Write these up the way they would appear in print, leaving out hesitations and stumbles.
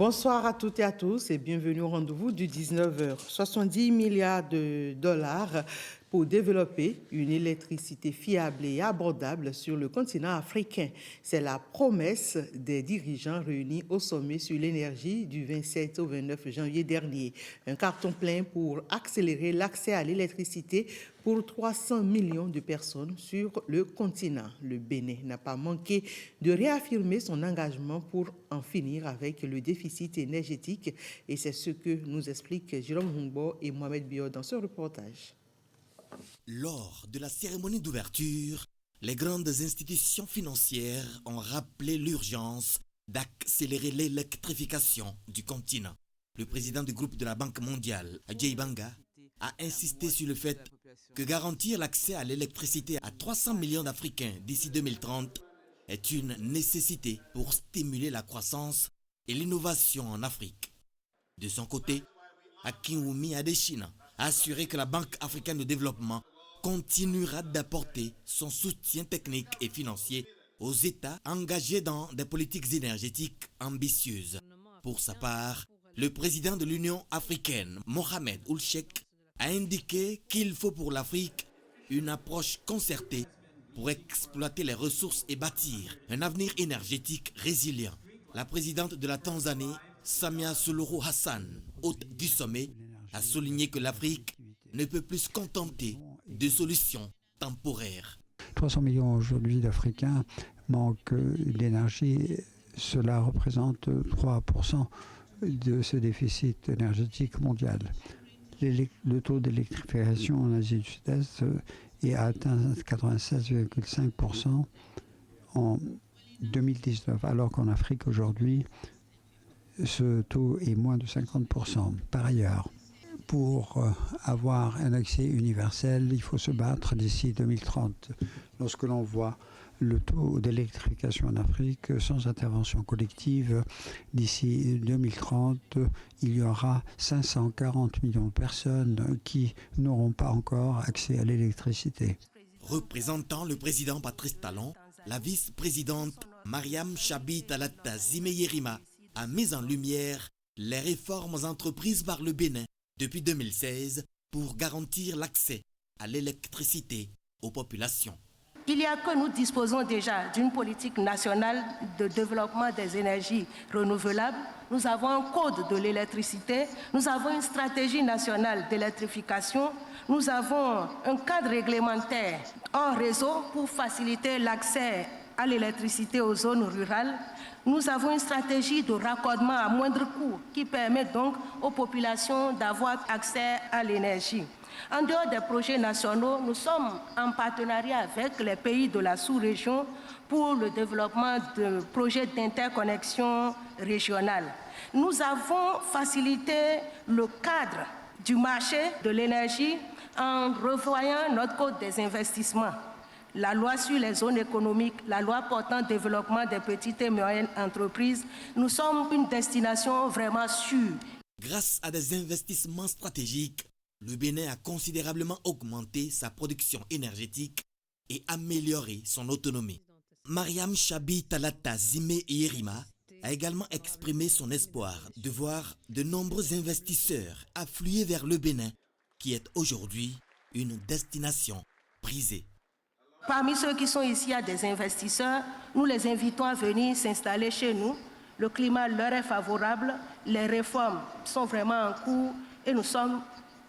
Bonsoir à toutes et à tous et bienvenue au rendez-vous du 19h. 70 milliards de dollars pour développer une électricité fiable et abordable sur le continent africain. C'est la promesse des dirigeants réunis au sommet sur l'énergie du 27 au 29 janvier dernier. Un carton plein pour accélérer l'accès à l'électricité pour 300 millions de personnes sur le continent. Le Bénin n'a pas manqué de réaffirmer son engagement pour en finir avec le déficit énergétique et c'est ce que nous expliquent Jérôme Humbo et Mohamed Bio dans ce reportage. Lors de la cérémonie d'ouverture, les grandes institutions financières ont rappelé l'urgence d'accélérer l'électrification du continent. Le président du groupe de la Banque mondiale, Ajay Banga, a insisté sur le fait que garantir l'accès à l'électricité à 300 millions d'Africains d'ici 2030 est une nécessité pour stimuler la croissance et l'innovation en Afrique. De son côté, Akinwumi Adesina a assuré que la Banque africaine de développement continuera d'apporter son soutien technique et financier aux États engagés dans des politiques énergétiques ambitieuses. Pour sa part, le président de l'Union africaine, Mohamed Ould Cheikh, a indiqué qu'il faut pour l'Afrique une approche concertée pour exploiter les ressources et bâtir un avenir énergétique résilient. La présidente de la Tanzanie, Samia Suluhu Hassan, hôte du sommet, a souligné que l'Afrique ne peut plus se contenter de solutions temporaires. 300 millions aujourd'hui d'Africains manquent d'énergie. Cela représente 3% de ce déficit énergétique mondial. Le taux d'électrification en Asie du Sud-Est est atteint 96,5% en 2019, alors qu'en Afrique aujourd'hui, ce taux est moins de 50%. Par ailleurs, pour avoir un accès universel, il faut se battre d'ici 2030. Lorsque l'on voit le taux d'électrification en Afrique, sans intervention collective, d'ici 2030, il y aura 540 millions de personnes qui n'auront pas encore accès à l'électricité. Représentant le président Patrice Talon, la vice-présidente Mariam Chabi Talata Zimeyerima a mis en lumière les réformes entreprises par le Bénin depuis 2016 pour garantir l'accès à l'électricité aux populations. Il y a que nous disposons déjà d'une politique nationale de développement des énergies renouvelables. Nous avons un code de l'électricité, nous avons une stratégie nationale d'électrification, nous avons un cadre réglementaire hors réseau pour faciliter l'accès à l'électricité aux zones rurales. Nous avons une stratégie de raccordement à moindre coût qui permet donc aux populations d'avoir accès à l'énergie. En dehors des projets nationaux, nous sommes en partenariat avec les pays de la sous-région pour le développement de projets d'interconnexion régionale. Nous avons facilité le cadre du marché de l'énergie en revoyant notre code des investissements. La loi sur les zones économiques, la loi portant développement des petites et moyennes entreprises, nous sommes une destination vraiment sûre. Grâce à des investissements stratégiques, le Bénin a considérablement augmenté sa production énergétique et amélioré son autonomie. Mariam Chabi Talata Zimeyerima a également exprimé son espoir de voir de nombreux investisseurs affluer vers le Bénin, qui est aujourd'hui une destination prisée. Parmi ceux qui sont ici, il y a des investisseurs. Nous les invitons à venir s'installer chez nous. Le climat leur est favorable. Les réformes sont vraiment en cours et nous sommes,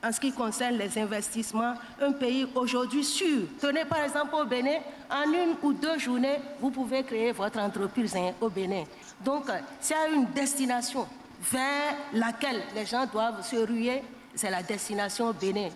en ce qui concerne les investissements, un pays aujourd'hui sûr. Tenez par exemple au Bénin, en 1 ou 2 journées, vous pouvez créer votre entreprise au Bénin. Donc, s'il y a une destination vers laquelle les gens doivent se ruer, c'est la destination Bénin.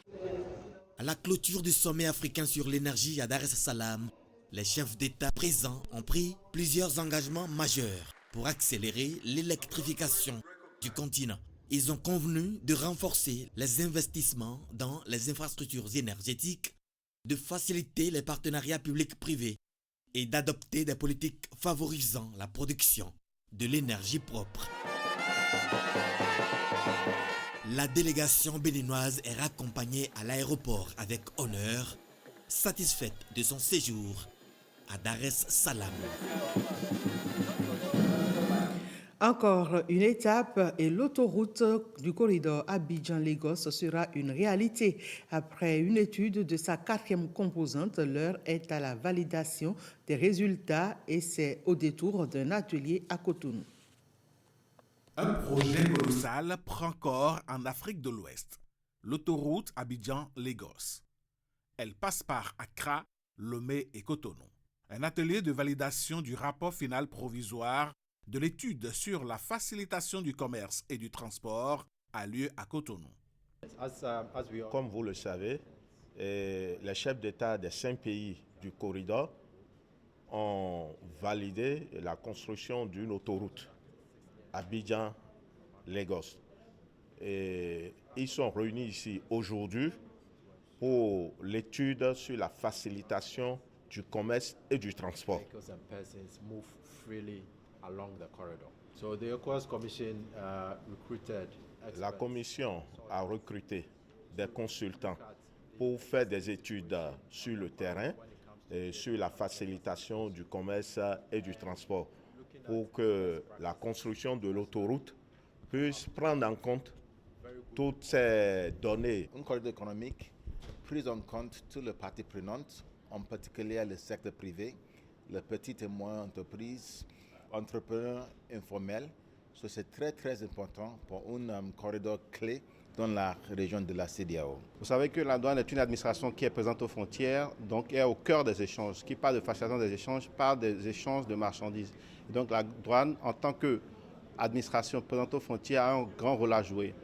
À la clôture du sommet africain sur l'énergie à Dar es Salaam, les chefs d'État présents ont pris plusieurs engagements majeurs pour accélérer l'électrification du continent. Ils ont convenu de renforcer les investissements dans les infrastructures énergétiques, de faciliter les partenariats publics-privés et d'adopter des politiques favorisant la production de l'énergie propre. La délégation béninoise est raccompagnée à l'aéroport avec honneur, satisfaite de son séjour à Dar es Salaam. Encore une étape et l'autoroute du corridor Abidjan-Lagos sera une réalité. Après une étude de sa 4e composante, l'heure est à la validation des résultats et c'est au détour d'un atelier à Cotonou. Un projet colossal prend corps en Afrique de l'Ouest, l'autoroute Abidjan-Lagos. Elle passe par Accra, Lomé et Cotonou. Un atelier de validation du rapport final provisoire de l'étude sur la facilitation du commerce et du transport a lieu à Cotonou. Comme vous le savez, les chefs d'État des 5 pays du corridor ont validé la construction d'une autoroute Abidjan-Lagos. Et ils sont réunis ici aujourd'hui pour l'étude sur la facilitation du commerce et du transport. La commission a recruté des consultants pour faire des études sur le terrain et sur la facilitation du commerce et du transport pour que la construction de l'autoroute puisse prendre en compte toutes ces données. Un corridor économique pris en compte toutes les parties prenantes, en particulier le secteur privé, les petites et moyennes entreprises, entrepreneurs informels. C'est très très important pour un corridor clé dans la région de la CEDEAO. Vous savez que la douane est une administration qui est présente aux frontières, donc est au cœur des échanges. Qui parle de facilitation des échanges, parle des échanges de marchandises. Et donc la douane, en tant qu'administration présente aux frontières, a un grand rôle à jouer.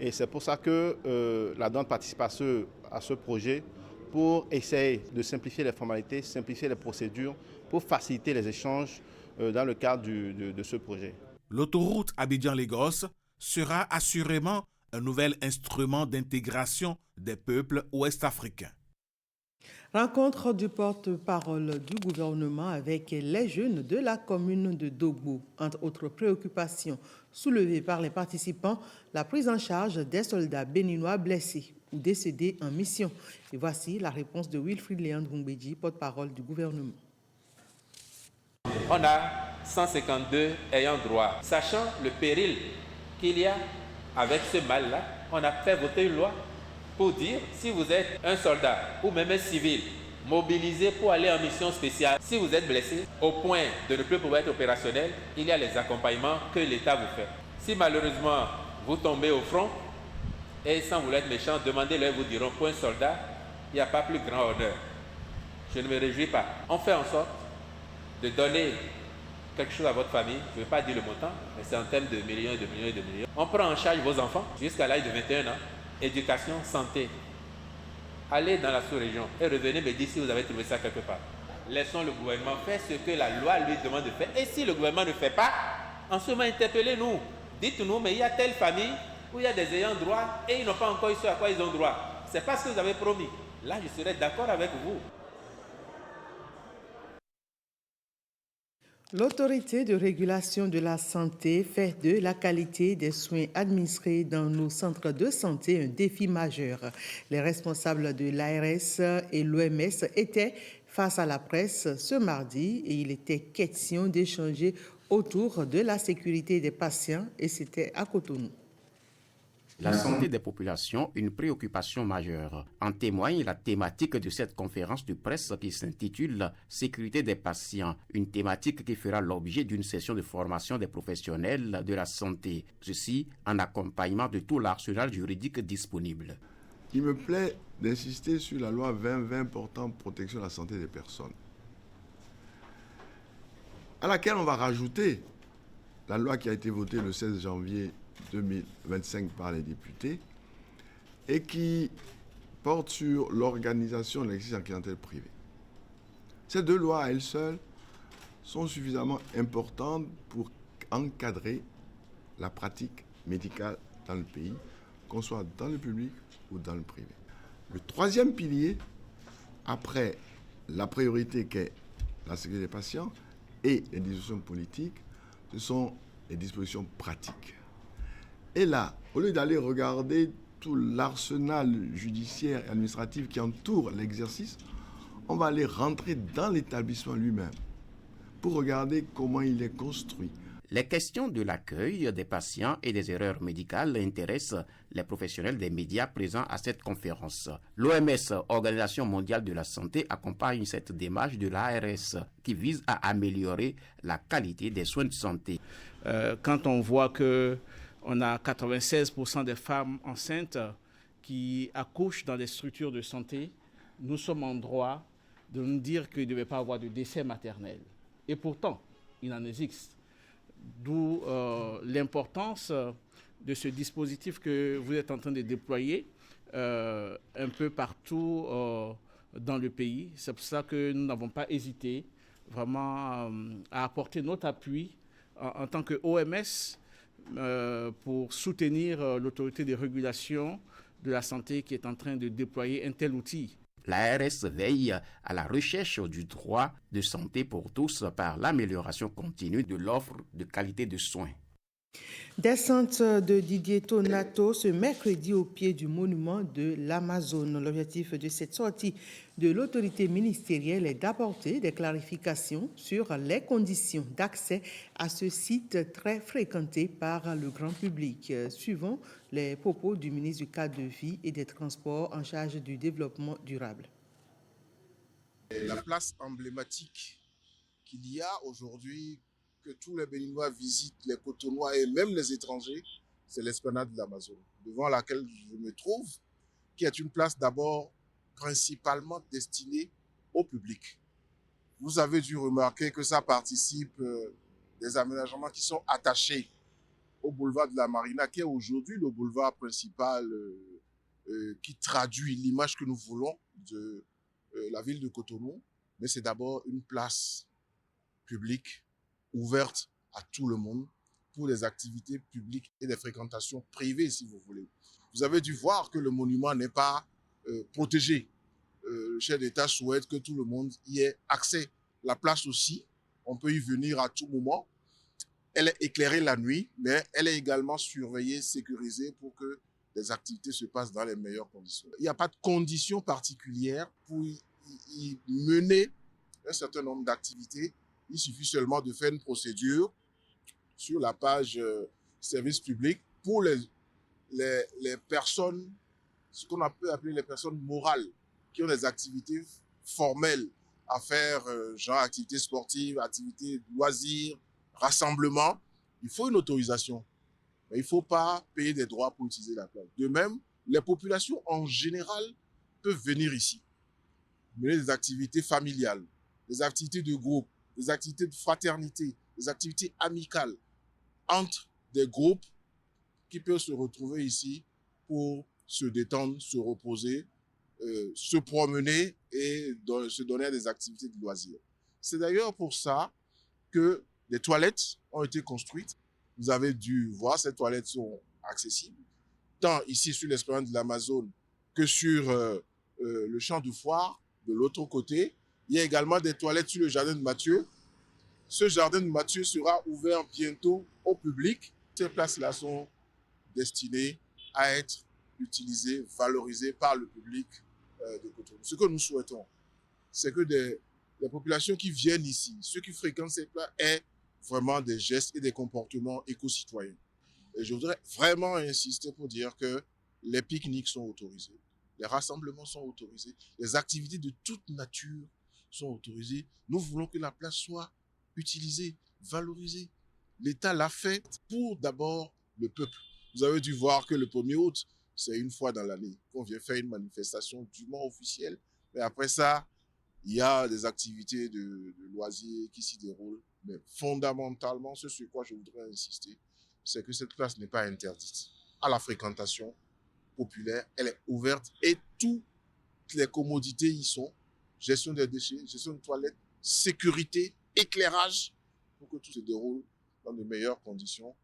Et c'est pour ça que la douane participe à ce projet pour essayer de simplifier les formalités, simplifier les procédures, pour faciliter les échanges dans le cadre de ce projet. L'autoroute Abidjan-Lagos sera assurément un nouvel instrument d'intégration des peuples ouest-africains. Rencontre du porte-parole du gouvernement avec les jeunes de la commune de Dogbo. Entre autres préoccupations soulevées par les participants, la prise en charge des soldats béninois blessés ou décédés en mission. Et voici la réponse de Wilfried Léandre Ngbeji, porte-parole du gouvernement. On a 152 ayant droit. Sachant le péril qu'il y a avec ce mal-là, on a fait voter une loi pour dire si vous êtes un soldat ou même un civil mobilisé pour aller en mission spéciale, si vous êtes blessé au point de ne plus pouvoir être opérationnel, il y a les accompagnements que l'État vous fait. Si malheureusement vous tombez au front, et sans vouloir être méchant, demandez-leur, vous diront pour un soldat, il n'y a pas plus grand honneur. Je ne me réjouis pas. On fait en sorte de donner quelque chose à votre famille, je ne vais pas dire le montant, mais c'est en termes de millions et de millions et de millions. On prend en charge vos enfants jusqu'à l'âge de 21 ans, éducation, santé. Allez dans la sous-région et revenez me dire si vous avez trouvé ça quelque part. Laissons le gouvernement faire ce que la loi lui demande de faire. Et si le gouvernement ne fait pas, en ce moment interpellez-nous. Dites-nous, mais il y a telle famille où il y a des ayants droit et ils n'ont pas encore eu ce à quoi ils ont droit. C'est pas ce que vous avez promis. Là, je serai d'accord avec vous. L'autorité de régulation de la santé fait de la qualité des soins administrés dans nos centres de santé un défi majeur. Les responsables de l'ARS et l'OMS étaient face à la presse ce mardi et il était question d'échanger autour de la sécurité des patients et c'était à Cotonou. La santé des populations, une préoccupation majeure. En témoigne la thématique de cette conférence de presse qui s'intitule « Sécurité des patients », une thématique qui fera l'objet d'une session de formation des professionnels de la santé. Ceci en accompagnement de tout l'arsenal juridique disponible. Il me plaît d'insister sur la loi 2020 portant protection de la santé des personnes, à laquelle on va rajouter la loi qui a été votée le 16 janvier 2025 par les députés et qui porte sur l'organisation de l'exercice en clientèle privée. Ces deux lois à elles seules sont suffisamment importantes pour encadrer la pratique médicale dans le pays, qu'on soit dans le public ou dans le privé. Le troisième pilier, après la priorité qu'est la sécurité des patients et les dispositions politiques, ce sont les dispositions pratiques. Et là, au lieu d'aller regarder tout l'arsenal judiciaire et administratif qui entoure l'exercice, on va aller rentrer dans l'établissement lui-même pour regarder comment il est construit. Les questions de l'accueil des patients et des erreurs médicales intéressent les professionnels des médias présents à cette conférence. L'OMS, Organisation mondiale de la santé, accompagne cette démarche de l'ARS qui vise à améliorer la qualité des soins de santé. Quand on voit qu'on a 96% des femmes enceintes qui accouchent dans des structures de santé, nous sommes en droit de nous dire qu'il ne devait pas avoir de décès maternel. Et pourtant, il en existe. D'où l'importance de ce dispositif que vous êtes en train de déployer un peu partout dans le pays. C'est pour ça que nous n'avons pas hésité vraiment à apporter notre appui en tant que OMS pour soutenir l'autorité de régulation de la santé qui est en train de déployer un tel outil. L'ARS veille à la recherche du droit de santé pour tous par l'amélioration continue de l'offre de qualité de soins. Descente de Didier Tonato ce mercredi au pied du monument de l'Amazone. L'objectif de cette sortie de l'autorité ministérielle est d'apporter des clarifications sur les conditions d'accès à ce site très fréquenté par le grand public, suivant les propos du ministre du Cadre de vie et des Transports en charge du développement durable. La place emblématique qu'il y a aujourd'hui, que tous les Béninois visitent, les Cotonois et même les étrangers, c'est l'esplanade de l'Amazone, devant laquelle je me trouve, qui est une place d'abord principalement destinée au public. Vous avez dû remarquer que ça participe des aménagements qui sont attachés au boulevard de la Marina, qui est aujourd'hui le boulevard principal qui traduit l'image que nous voulons de la ville de Cotonou. Mais c'est d'abord une place publique ouverte à tout le monde pour les activités publiques et des fréquentations privées, si vous voulez. Vous avez dû voir que le monument n'est pas protégé. Le chef d'État souhaite que tout le monde y ait accès. La place aussi, on peut y venir à tout moment. Elle est éclairée la nuit, mais elle est également surveillée, sécurisée pour que les activités se passent dans les meilleures conditions. Il n'y a pas de conditions particulières pour y mener un certain nombre d'activités. Il suffit seulement de faire une procédure sur la page service public pour les personnes, ce qu'on peut appeler les personnes morales, qui ont des activités formelles à faire, genre activités sportives, activités de loisirs, rassemblements. Il faut une autorisation, mais il ne faut pas payer des droits pour utiliser la place. De même, les populations en général peuvent venir ici, mener des activités familiales, des activités de groupe, des activités de fraternité, des activités amicales entre des groupes qui peuvent se retrouver ici pour se détendre, se reposer, se promener et se donner à des activités de loisirs. C'est d'ailleurs pour ça que des toilettes ont été construites. Vous avez dû voir, ces toilettes sont accessibles, tant ici sur l'esplanade de l'Amazone que sur le champ de foire de l'autre côté. Il y a également des toilettes sur le jardin de Mathieu. Ce jardin de Mathieu sera ouvert bientôt au public. Ces places-là sont destinées à être utilisées, valorisées par le public de Cotonou. Ce que nous souhaitons, c'est que les populations qui viennent ici, ceux qui fréquentent ces places, aient vraiment des gestes et des comportements éco-citoyens. Et je voudrais vraiment insister pour dire que les pique-niques sont autorisés, les rassemblements sont autorisés, les activités de toute nature sont autorisées. Nous voulons que la place soit utilisée, valorisée. L'État l'a fait pour d'abord le peuple. Vous avez dû voir que le 1er août, c'est une fois dans l'année qu'on vient faire une manifestation dûment officielle. Mais après ça, il y a des activités de loisirs qui s'y déroulent. Mais fondamentalement, ce sur quoi je voudrais insister, c'est que cette place n'est pas interdite à la fréquentation populaire. Elle est ouverte et toutes les commodités y sont. Gestion des déchets, gestion de toilettes, sécurité, éclairage, pour que tout se déroule dans de meilleures conditions.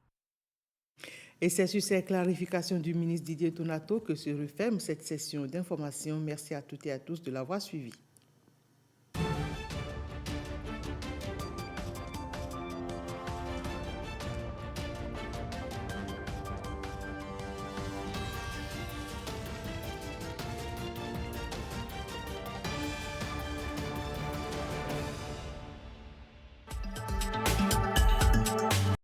Et c'est sur ces clarifications du ministre Didier Tonato que se referme cette session d'information. Merci à toutes et à tous de l'avoir suivi.